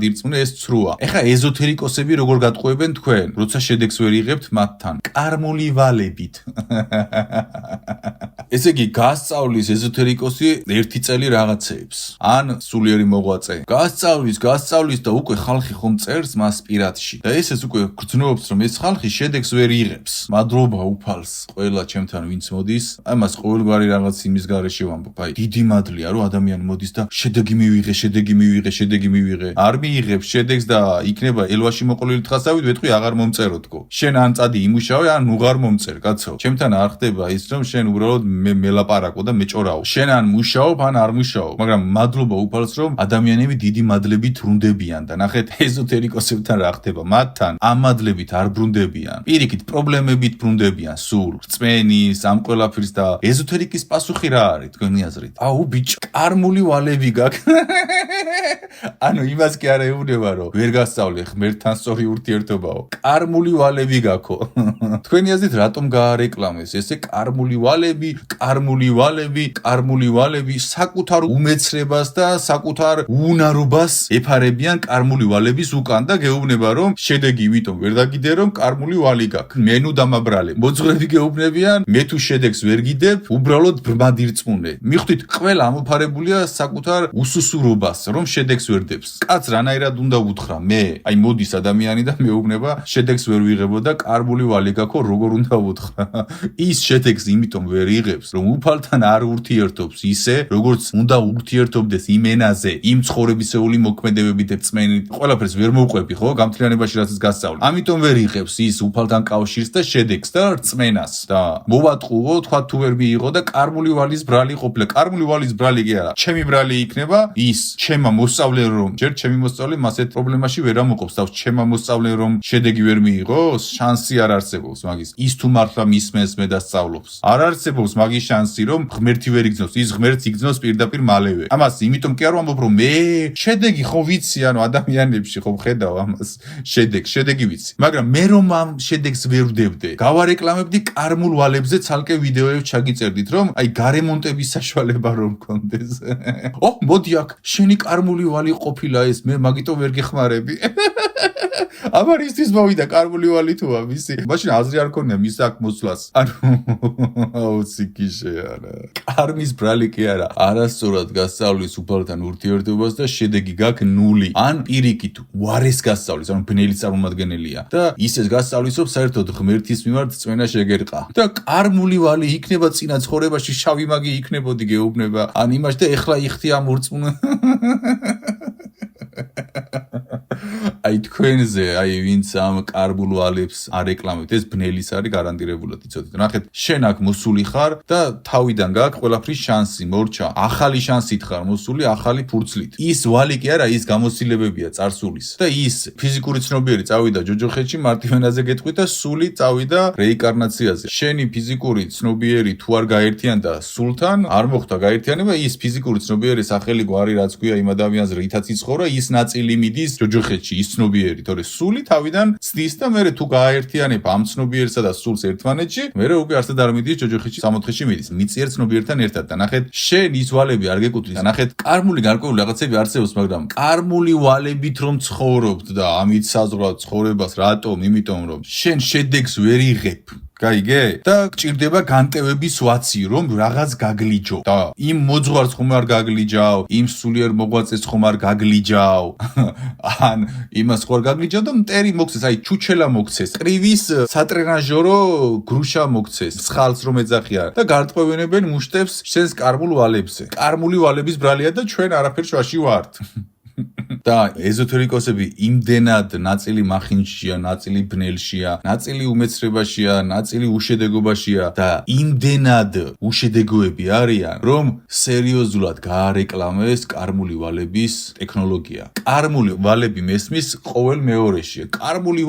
ირწმუნე, ეს ცრუა. ეხა ეზოთერიკოსები როგორ გატყუებენ თქვენ, როცა შედეგს ვერ იღებთ მათთან? კარმული ვალებით. ესე იგი, გასწავლის ეზოთერიკოსი 1 წელი რაღაცეებს, ან სულიერი მოღვაწე. გასწავლის და უკვე ხალხი ხომ წერს მას პირადში. და ესეც უკვე გრძნობს, რომ ეს ხალხი შედეგს ვერ იღებს. მადლობა უფალს, ყველა ჩემთან ვინც მოდის, ამას ყოველგვარი რაღაც იმის გარეშე ვამბობ. აი, დიდი მადლია, რომ ადამიანი მოდის და შედეგი მივიღე. არ მიიღებს შედეგს და იქნება ელვაში მოყოლილი თხასავით, ვეთქვი აღარ მომწეროთქო. შენ ან წადი იმუშავე, ან უღარ მომწერ, კაცო. ჩემთან არ ხდება ის, რომ შენ უბრალოდ მელაპარაკო და მეჭორაო. შენ ან მუშაობ, ან არ მუშაობ, მაგრამ მადლობა უფალს, რომ ადამიანები დიდი მადლებით ბრუნდებიან და ნახეთ ეზოთერიკოსებთან რა ხდება, მათთან ამ მადლებით არ ბრუნდებიან. პირიქით პრობლემებით ბრუნდებიან, სულ რწმენის, ამ ყველაფრის და ეზოთერიკის პასუხი რა არის თქვენი აზრით? აუ ბიჭო, კარმული ვალები გაქვს. ანუ იმას კი არ ეუბნება, რომ ვერ გასწავლე ღმერთთან სწორი ურთიერთობაო. კარმული ვალები გაქვო. თქვენი აზრით რატომ გაარეკლამეს ესე კარმული ვალები საკუთარ უმეცრებას და საკუთარ უნარობას ეფარებიან კარმული ვალების უკან და გეუბნება, რომ შედეგი იმიტომ ვერ დაგიდე, რომ კარმული ვალი გაქვს. მე ნუ დამაბრალე. მოძღვრები გეუბნებიან, მე თუ შედეგს ვერ გიდებ, უბრალოდ ბრმად ირწმუნე. მიხვდით, ყველა ამოფარებულია საკუთარ უსუსურობას, რომ შედეგს ვერ დებს. კაც რანაირად უნდა უთხრა მე? აი მოდის ადამიანი და მეუბნება, შედეგს ვერ ვიღებო და კარმული ვალი გაქვო, როგორ უნდა უთხრა? ის შედეგს იმიტომ ვერ იღებს, რომ უფალთან არ ურთიერთობს ისე, როგორც უნდა ურთიერთობდეს იმ ენაზე, იმ ცხოვრებისეული მოქმედებებით რწმენით. ყველაფერს ვერ მოვყვები, ხო? გამთლიანებაში რასაც გასწავლე. ამიტომ ვერ იღებს ის უფალთან კავშირს და შედეგს და რწმენას და მოვატყუო, თქვა თუ ვერ მიიღო და კარმული ვალის ბრალი ყოფილა. კარმული ვალის ბრალი კი არა. ჩემი ბრალი იქნება ის, ჩემმა მოსწავლე რომ ჯერ ჩემი მოსწავლე მასეთ პრობლემაში ვერ ამოყობს და ჩემმა მოსწავლე რომ შედეგი ვერ მიიღოს, შანსი არ არსებობს მაგის. ის თუ მართლა მისმენს მე და სწავლობს. არ არსებობს მაგის შანსი რომ ღმერთი ვერ იგზნოს, ის ღმერთს იგზნოს პირდაპირ მალევე. ამას იმიტომ კი არა ვამბობ რომ მე შედეგი ხო ვიცი ანუ ადამიანებში ხო ხედავ ამას შედეგი ვიცი მაგრამ მე რომ ამ შედეგს ვერ ვდებდე გავარეკლამებდი კარმულ ვალებზე ცალკე ვიდეოებს ჩაგიწერდით რომ აი გარემონტების საშუალება რომ მქონდეს მოდი აქ შენი კარმული ვალი ყოფილა ეს მე მაგიტო ვერ გეხმარები ამარ ისთვის მოვიდა კარმული ვალი თუ ამისი მაშინ აზრი არ ქონია მის აქ მოსვლას ანუ სიკიშე არა კარმის ბრალი კი არა არასწორად გასწავლის უფალთან ურთიერთობას და შედეგი გაქვს 0 ან პირიქით უარეს გასწავლის ანუ ბნელი წარმომადგენელია და ისეს გასწავლის რომ საერთოდ ღმერთის მიმართ წმენა შეგერყა და კარმული ვალი იქნება წინა ცხოვრებაში შავი მაგი იქნებოდი გეუბნება ან იმაში და ეხლა იხთი ამ ურწმუნ აი თქვენზე აი ვინც ამ კარმულ ვალებს არეკლამებთ ეს ბნელის არის გარანტირებულად იცოდეთ ნახეთ შენ აქ მოსული ხარ და თავიდან გაქვს ყველაფრის შანსი მორჩა ახალი შანსით ხარ მოსული ახალი ფურცლით ის ვალი კი არა ის გამოცდილებებია წარსულის და ის ფიზიკური ცნობიერი წავიდა ჯოჯოხეთში მარტივენაზე გეტყვით და სული წავიდა რეინკარნაციაზე შენი ფიზიკური ცნობიერი თუ არ გაერთიანდა სულთან არ მოხდა გაერთიანება ის ფიზიკური ცნობიერი სახელი გვარი რაც ქვია იმ ადამიანს რითაც იცხოვრა ის ნაწილი მიდის ჯოჯოხეთში ის ცნობიერი თორე სული თავიდან ცდის და მე თუ გააერთიანებ ამ ცნობიერსა და სულს ერთმანეთში მე უკვე არსად არ მიდის ჯოჯოხეთში 60-ში მიდის მიწიერ ცნობიერთან ერთად და ნახეთ შენ ის ვალები არ გეკუთვნის და ნახეთ კარმული გარკვეული რაღაცები არსებობს მაგრამ კარმული ვალებით რომ ცხოვრობთ და ამით საზღვრავთ ცხოვრებას რატომ იმიტომ რომ შენ შედეგს ვერ იღებ გაიგე და გჭირდება განტევების ვაცი რომ რაღაც გაგლიჯო და იმ მოძღვარს ხომ არ გაგლიჯავ იმ სულიერ მოღვაწეს ხომ არ გაგლიჯავ ან იმას ხომ არ გაგლიჯავ და მტერი მოგცეს აი ჩუჩელა მოგცეს ტრივის სატრენაჟორო გრუშა მოგცეს სხალს რომ ეძახიან და გარტყევენებენ მუშტებს შენს კარმულ ვალებზე კარმული ვალების ბრალია და ჩვენ არაფერ შუაში ვართ და ეზოთერიკოსები იმდენად ნაწილი მახინჯშია, ნაწილი ბნელშია, ნაწილი უმეცრებაშია, ნაწილი უშედეგობაშია და იმდენად უშედეგოები არიან, რომ სერიოზულად გაარეკლამეს კარმული ვალების ტექნოლოგია. კარმული ვალები მესმის ყოველ მეორეში. კარმული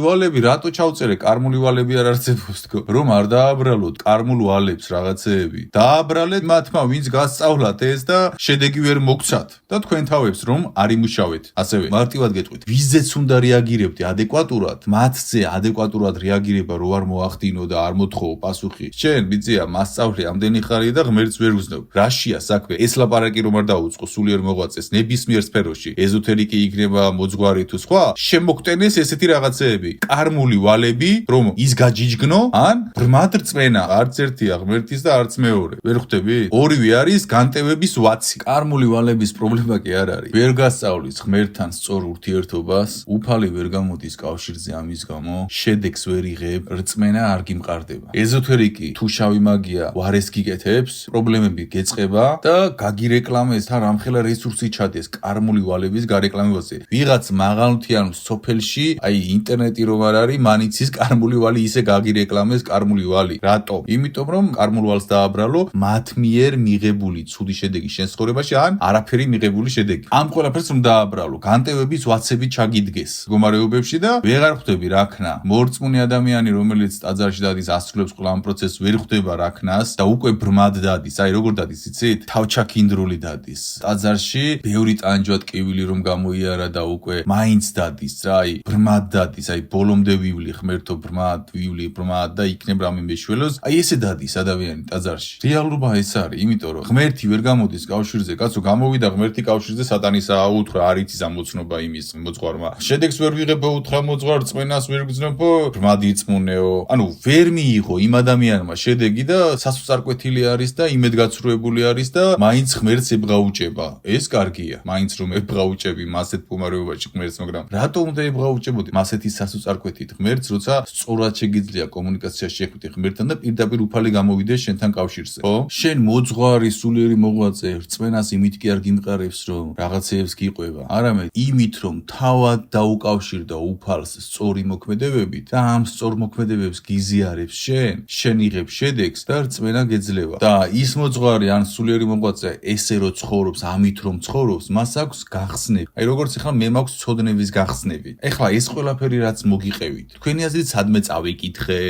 ვალები, რატო ჩავწერე კარმული ვალები არ არსებობს თქო? რომ არ დააბრალოთ კარმულ ვალებს რაღაცეები. დააბრალეთ მათმა, ვინც გასწავლათ ეს და შედეგი ვერ მოგცათ და თქვენ თავებს რომ არ იმუშავეთ. ასევე მარტივად გეტყვით, ვიზეც უნდა რეაგირებდი ადეკვატურად, მათზე ადეკვატურად რეაგირება რო არ მოახდინო და არ მოთხოვ პასუხი. შენ ბიძია მასწავლე ამდენი ხარია და ღმერთს ვერ უზნევ. რაშია საქმე? ეს ლაპარაკი რომ არ დაუწყო სულიერ მოღვაწეს ნებისმიერ სფეროში. ეზოთერიკი იქნება მოძღვარი თუ სხვა, შემოგტენეს ესეთი რაღაცეები. კარმული ვალები, რომ ის გაჯიჯგნო, ან ბრმად რწმენა. არც ერთია ღმერთის და არც მეორე. ვერ ხვდები? ორივე არის განტევების ვაცი. კარმული ვალების პრობლემა კი არ არის. ვერ გასწავლის ღმერთთან სწორ ურთიერთობას, უფალი ვერ გამოდის კავშირზე ამის გამო, შედეგს ვერ იღებ, რწმენა არ გიმყარდება. ეზოთერიკი თუ შავი მაგია ვარეს გიკეთებს, პრობლემები გეწყება და გაგირეკლამეს თან რამხელა რესურსი ჩადეს კარმული ვალების გარეკლამებაზე. ვიღაც მაღალმთიან სოფელში, აი ინტერნეტი რომ არ არის, მანიცის კარმული ვალი ისე გაგირეკლამეს კარმული ვალი. რატო? იმიტომ რომ კარმულ ვალს დააბრალო მათ მიერ მიღებული ცუდი შედეგი შენ ცხოვრებაში ან არაფერი მიღებული შედეგი. ამ ყველაფერს რომ დააბრალო, განტევების ვაცები ჩაგიდგეს მდგომარეობებში და ვეღარ ხვდები რა ქნა. მორწმუნე ადამიანი, რომელიც ტაძარში დადის, ასრულებს ყველა ამ პროცესს, ვერ ხვდება რა ქნას და უკვე ბრმად დადის. აი როგორ დადის, იცით? თავჩაქინდრული დადის. ტაძარში ბევრი ტანჯვა ტკივილი რომ გამოიარა და უკვე მაინც დადის რა, აი ბრმად დადის, აი ბოლომდე ვივლი, ღმერთო ბრმად, ვივლი ბრმად და იქნებ რამე მეშველოს. აი ესე დადის ადამიანი ტაძარში. რეალობა ეს არის, იმიტომ რომ ღმერთი ვერ გამოდის კავშირზე, კაცო გამოვიდა ღმერთი კავშირზე სატანისა უთხრა არ იცის ამოცნობა იმის მოძღვარმა. შედეგს ვერ ვიღებო უთხრა მოძღვარ, რწმენას ვერ გძნობო, ბრმადი იწმუნეო. ანუ ვერ მიიღო იმ ადამიანმა შედეგი და სასწარკვეთილი არის და იმედგაცრუებული არის და მაინც ღმერთს ებღაუჭება. ეს კარგია, მაინც რომ ებღაუჭები მასეთ მდგომარეობაში ღმერთს, მაგრამ რატო უნდა ებღაუჭებოდი მასეთი სასწარკვეთით ღმერთს, როცა სწორად შეგიძლია კომუნიკაციაში შეხვიდე ღმერთთან და პირდაპირ უფალი გამოვიდეს შენთან კავშირზე. ხო? შენ მოძღვარი სულიერი მოღვაწე რწმენას იმით კი არ გიმყარებს, რომ რაღაცეებს გიყვება, არამედ იმით, რომ თავად დაუკავშირდა უფალს სწორი მოქმედებებით და ამ სწორ მოქმედებებს გიზიარებს შენ იღებ შედეგს და რწმენა გეძლევა. და ის მოძღვარი ან სულიერი მოღვაწე ესე რო ცხოვრობს, ამით რომ ცხოვრობს, მას აქვს გახსნები. აი როგორც ახლა მე მაქვს ცოდნების გახსნები. ეხლა ეს ყველაფერი რაც მოგიყევით, თქვენი აზრით სადმე წავიკითხე,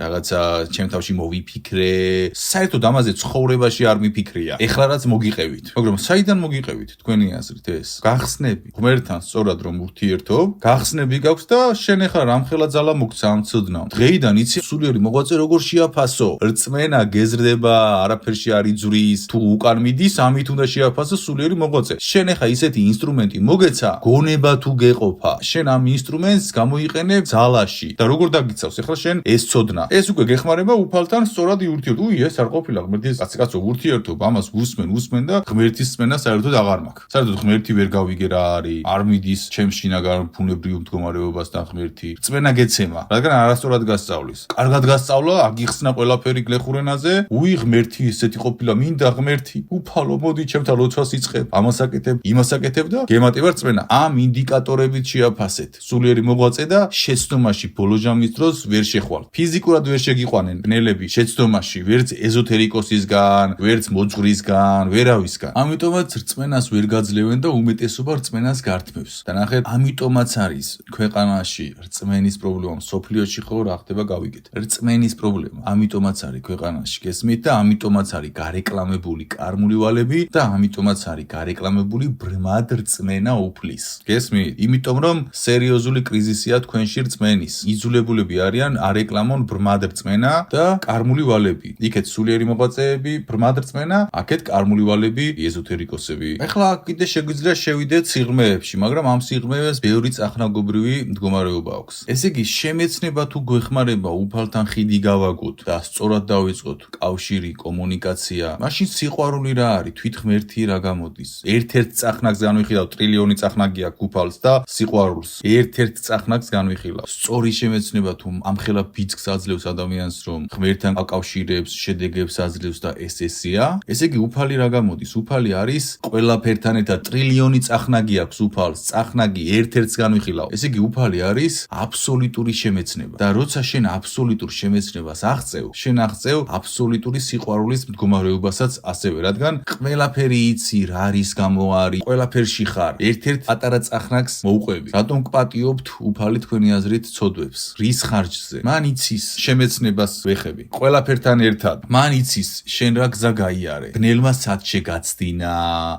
რაღაცა ჩემ თავში მოვიფიქრე, საერთოდ ამაზე ცხოვრებაში არ მიფიქრია. ეხლა რაც მოგიყევით, მაგრამ საიდან მოგიყევით თქვენი აზრით ეს? გახსნები. ღმერთთან სწორად რომ ურთიერთობ, გახსნები გაქვს და შენ ეხლა რამხელა ძალა მოგცა ამ ცოდნამ. დღეიდან იცი სულიერი მოღვაწე როგორ შეაფასო? რწმენა გეზრდება, არაფერში არ იძვრის, თუ უკან მიდის, ამით უნდა შეაფასო სულიერი მოღვაწე. შენ ეხლა ისეთი ინსტრუმენტი მოგეცა, გონება თუ გეყოფა. შენ ამ ინსტრუმენტს გამოიყენებ ძალაში და როგორ დაგიცავს ეხლა შენ ეს ცოდნა? ეს უკვე გეხმარება უფალთან სწორად იურთიერთო. ეს არ ყოფილა ღმერთის კაცო ურთიერთობ, ამას უსმენ და ღმერთის წმენა საერთოდ აღარ მაქვს. საერთოდ ღმერთი ვერ გავიგე რა არის, არ მიდის ჩემს შინაგან ბუნებრივ მდგომარეობასთან ღმერთი. რწმენა გეცემა, რადგან არასწორად გასწავლის. კარგად გასწავლა, აგიხსნა ყველაფერი გლეხურენაზე, ღმერთი ესეთი ყოფილა, მინდა ღმერთი. უფალო, მოდი ჩემთან ლოცვას იწყებ, ამას აკეთებ, იმას აკეთებ და გემატება რწმენა. ამ ინდიკატორებით შეაფასეთ. სულიერი მოღვაწე და შეცდომაში ბოლო ჟამის დროს ვერ შეხვალ. ფიზიკურად ვერ შეგიყვანენ ბნელები შეცდომაში, ვერც ეზოთერიკოსისგან, ვერც მოძღვრისგან, ვერავისგან. ამიტომაც რწმენას ვერ გაძლევენ და უმეტესობა რწმენას გართმევს. და ნახეთ, ამიტომაც არის ქვეყანაში რწმენის პრობლემა, სოფლიოში ხო რა ხდება გავიგეთ. რწმენის პრობლემა, ამიტომაც არის ქვეყანაში, გესმით და ამიტომაც არის გარეკლამებული კარმული ვალები და ამიტომაც არის გარეკლამებული ბრმად რწმენა უფლის. გესმით? იმიტომ რომ სერიოზული კრიზისია თქვენში რწმენის. იძულებულები არიან არეკლამონ ბრმად რწმენა და კარმული ვალები. იქეთ სულიერი მოღვაწეები, ბრმად რწმენა, აქეთ კარმული ვალები, ეზოთერიკოსები. ეხლა კიდე შეგვიძლია შევიდეთ სიღრმეებში, მაგრამ ამ სიღრმეებს ბევრი წახნაგობრივი მდგომარეობა აქვს. ესე იგი, შემეცნება თუ გვეხმარება უფალთან ხიდი გავაგოთ და სწორად დავიწყოთ კავშირი, კომუნიკაცია, მაშინ სიყვარული რა არის? თვით ღმერთი რა გამოდის? ერთ-ერთ წახნაგს განვიხილავ, ტრილიონი წახნაგი აქვს უფალს და სიყვარულს. ერთ-ერთ წახნაგს განვიხილავ. სწორი შემეცნება თუ ამხელა ბიძგს აძლევს ადამიანს, რომ ღმერთთან აკავშირებს, შედეგებს აძლევს და ესეა, ესე იგი უფალი რა გამოდის? უფალი არის ყველაფერთან ერთად ტრილიონი წახნაგი აქვს უფალს, წახნაგი ერთ-ერთს განვიხილავ. ესე იგი უფალი არის აბსოლუტური შემეცნება. და როცა შენ აბსოლუტურ შემეცნებას აღწევ, შენ აღწევ აბსოლუტური სიყვარულის მდგომარეობასაც ასევე, რადგან ყველაფერი იცი, რა არის გამოარი, ყველაფერში ხარ. ერთ-ერთ პატარა წახნაგს მოუყვები. რატომ გპატიობთ უფალი თქვენი აზრით ცოდვებს? რის ხარჯზე? მან იცის შემეცნებას ვეხები. ყველაფერთან ერთად. მან იცის შენ რა გზა გაიარე. ბნელმა სათშე გაცდინა,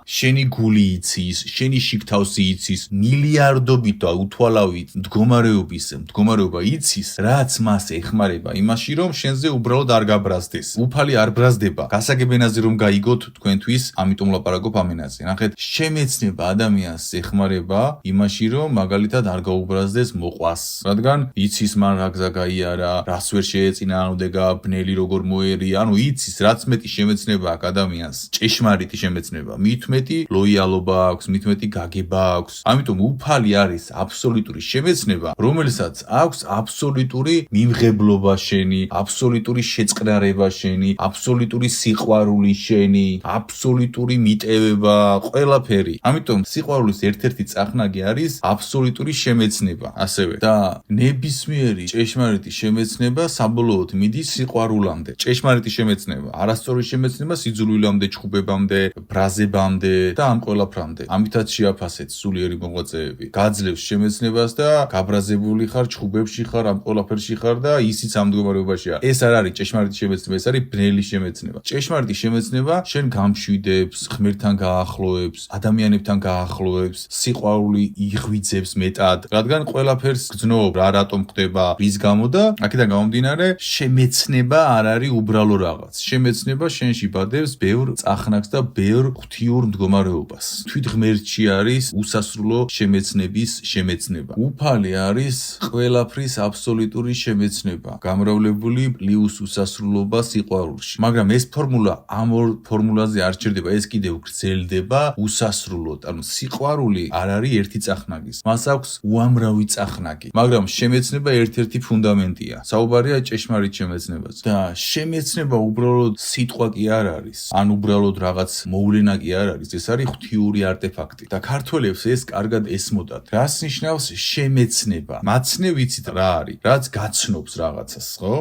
შენი გული იცის, შენი შიგთავსი იცის, მილიარდობით და უთვალავით მდგომარეობა იცის, რაც მას ეხმარება იმაში, რომ შენზე უბრალოდ არ გაბრაზდეს. უფალი არ ბრაზდება. გასაგებენაზე რომ გაიგოთ თქვენთვის, ამიტომ ლაპარაკობ ამ ენაზე. ნახეთ, შემეცნება ადამიანს ეხმარება იმაში, რომ მაგალითად არ გაუბრაზდეს მოყვას. რადგან იცის მან რა გზა გაიარა, რას ვერ შეეწინააღმდეგა, ბნელი როგორ მოერი, ანუ იცის, რაც მეტი შემეცნება აქვს ადამიანს, ჭეშმარიტი შემეცნება, მით მეტი ლოიალობა აქვს, მით მეტი გაგება აქვს. ამიტომ უფალი არის აბსოლუტური შემეცნება, რომელსაც აქვს აბსოლუტური მიმღებლობა შენი, აბსოლუტური შეწყნარება შენი, აბსოლუტური სიყვარული შენი, აბსოლუტური მიტევება, ყველაფერი. ამიტომ სიყვარულის ერთ-ერთი წახნაგი არის აბსოლუტური შემეცნება, ასევე. და ნებისმიერი ჭეშმარიტი შემეცნება საბოლოოდ მიდის სიყვარულამდე. ჭეშმარიტი შემეცნება, არასწორი შემეცნება სიძულვილამდე, ჩხუბებამდე, ბრაზებამდე და ამ ყველაფრამდე. ამითაც შეაფასეთ სულიერი მოღვაწეები. გაძლევს შემეცნებას და გაბრაზებული ხარ, ჩხუბებში ხარ, ამ ყველაფერში ხარ და ისიც ამ მდგომარეობაშია. ეს არ არის ჭეშმარიტი შემეცნება, ეს არის ბნელი შემეცნება. ჭეშმარიტი შემეცნება შენ გამშვიდებს, ღმერთთან გაახლოებს, ადამიანებთან გაახლოებს, სიყვარული იღვიძებს მეტად, რადგან ყველაფერს გძნობ რა რატომ ხდება, რის გამო და აქედან გამომდინარე შემეცნება არ არის უბრალო რაღაც. შემეცნება შენში ბადებს ბევრ წახნაგს და ბევრ ღვთიურ მდგომარეობას. თვით ღმერთში არის უსასრულო შემეცნების შემეცნება. უფალი არის ყველაფრის აბსოლუტური შემეცნება, გამრავლებული პლუს უსასრულობა სიყვარულში. მაგრამ ეს ფორმულა ამ ორ ფორმულაზე არ ჩერდება, ეს კიდევ გრძელდება უსასრულოდ. ანუ სიყვარული არ არის ერთი წახნაგის. მას აქვს უამრავი წახნაგი. მაგრამ შემეცნება ერთ-ერთი ფუნდამენტია. საუბარია ჭეშმარიტ შემეცნებაზე. და შემეცნება უბრალოდ სიტყვა კი არ არის. ან უბრალოდ რაღაც მოვლენა კი არ არის, ეს არის ღვთიური არტეფაქტი და ქართველებს ეს კარგად ესმოდათ. რას ნიშნავს შემეცნება? მაცნე ვიცით რა არის? რაც გაცნობს რაღაცას, ხო?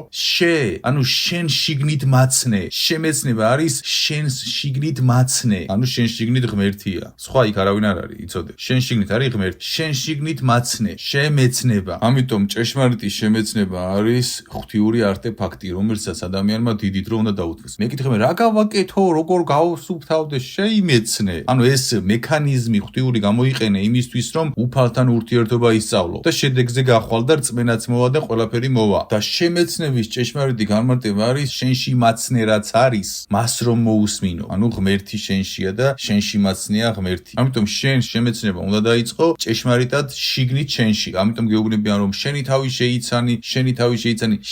ანუ შენ შიგნით მაცნე. შემეცნება არის შენს შიგნით მაცნე. ანუ შენ შიგნით ღმერთია. სხვა იქ არავინ არ არის, იცოდე. შენ შიგნით არის ღმერთი. შენ შიგნით მაცნე, შემეცნება. ამიტომ ჭეშმარიტი შემეცნება არის ღვთიური არტეფაქტი, რომელსაც ადამიანმა დიდი დრო უნდა დაუთმოს. მეკითხები, რა გავაკეთო, როგორ გავსუფთავდე, შეიმეცნე. ანუ ეს მექანიზმი ღვთიური გამოიყენე იმისთვის, რომ უფალთან ურთიერთობა ისწავლო და შედეგზე გახვალ და რწმენაც მოვა და ყველაფერი მოვა. და შემეცნების ჭეშმარიტი განმარტება არის შენში მაცნე რაც არის, მას რომ მოусმინო. ანუ ღმერთი შენშია და შენში მაცნეა ღმერთი. ამიტომ შენ შემეცნება უნდა დაიწყო ჭეშმარიტად შიგნით შენში. ამიტომ გეუბნებიან რომ შენი თავი შეიცანი,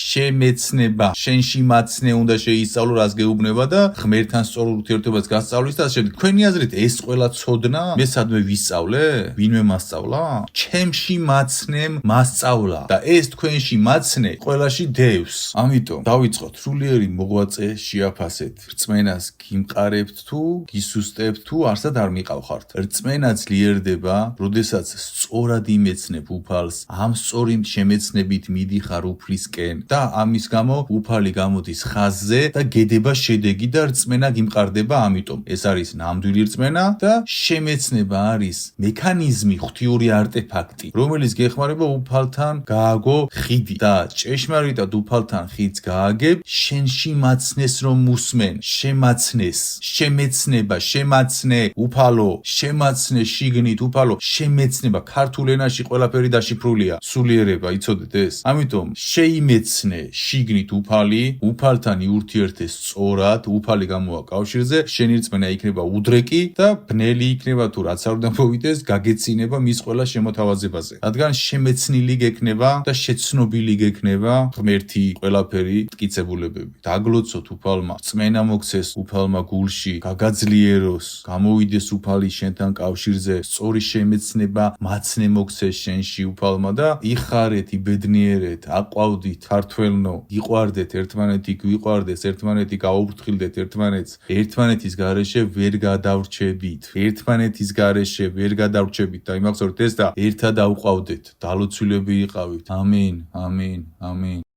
შემეცნება. შენში მაცნე უნდა შეისწავლო, რას გეუბნება და ღმერთთან სწორ ურთიერთობას გასწავლის და ასე. თქვენი აზრით ეს ყველა ცოდნა მე სადმე ვისწავლე? ვინმე მასწავლა? ჩემში მაცნემ მასწავლა და ეს თქვენში მაცნე ყველაში დევს. ამიტომ დავიწყოთ სულიერი მოღვაწე შეაფასეთ. რწმენას გიმყარებთ თუ გისუსტებთ თუ არსად არ მიყავხართ. რწმენა ძლიერდება, როდესაც სწორად იმეცნებ უფალს, ამ სწორი შემეცნებით მიდიხარ უფლისკენ და ამის გამო უფალი გამოდის ხაზზე და გედება შედეგი და რწმენა გიმყარდება. ამიტომ ეს არის ნამდვილი რწმენა და შემეცნება არის მექანიზმი, ღვთიური არტეფაქტი, რომელიც გეხმარება უფალთან გააგო ხიდი და ჭეშმარიტად უფალთან ხიდს გააგებ, შენში მაცნეს რომ მუსმენ, შემაცნეს, შემეცნება, შემაცნე, უფალო, შემაცნე შიგნით უფალო, შემეცნება. ქართულ ენაში ყველაფერი დაშიფრულია, სულიერება, იცოდეთ ეს? ამიტომ შეიმეცნე შიგნით უფალი, უფალთან იურთიერთეს სწორად, უფალი გამოვა კავშირზე, შენი რწმენა იქნება უდრეკი და ბნელი იქნება თუ რაც არ უნდა მოვიდეს, გაგეცინება მის ყველა შემოთავაზებაზე. რადგან შემეცნილი გექნება და შეცნობილი გექნება ღმერთი ყველაფერი მტკიცებულებები. დაგლოცოთ უფალმა, რწმენა მოგცეს უფალმა გულში, გაგაძლიეროს, გამოვიდეს უფალი შენთან კავშირზე, სწორი შემეცნება, მაცნე მოგცეს შენში უფალმა და იხარეთ, იბედნიერეთ, აყვავდით ქართველნო, იყვარდეთ ერთმანეთი, გვიყვარდეს ერთმანეთი, გაუფრთხილდეთ ერთმანეთს, ერთმანეთის გარეშე ვერ გადავრჩებით. ერთმანეთის გარეშე ვერ გადავრჩებით და იმახსოვრეთ ეს და ერთად ავყვავდეთ. დალოცულები იყავით. ამინ, ამინ, ამინ.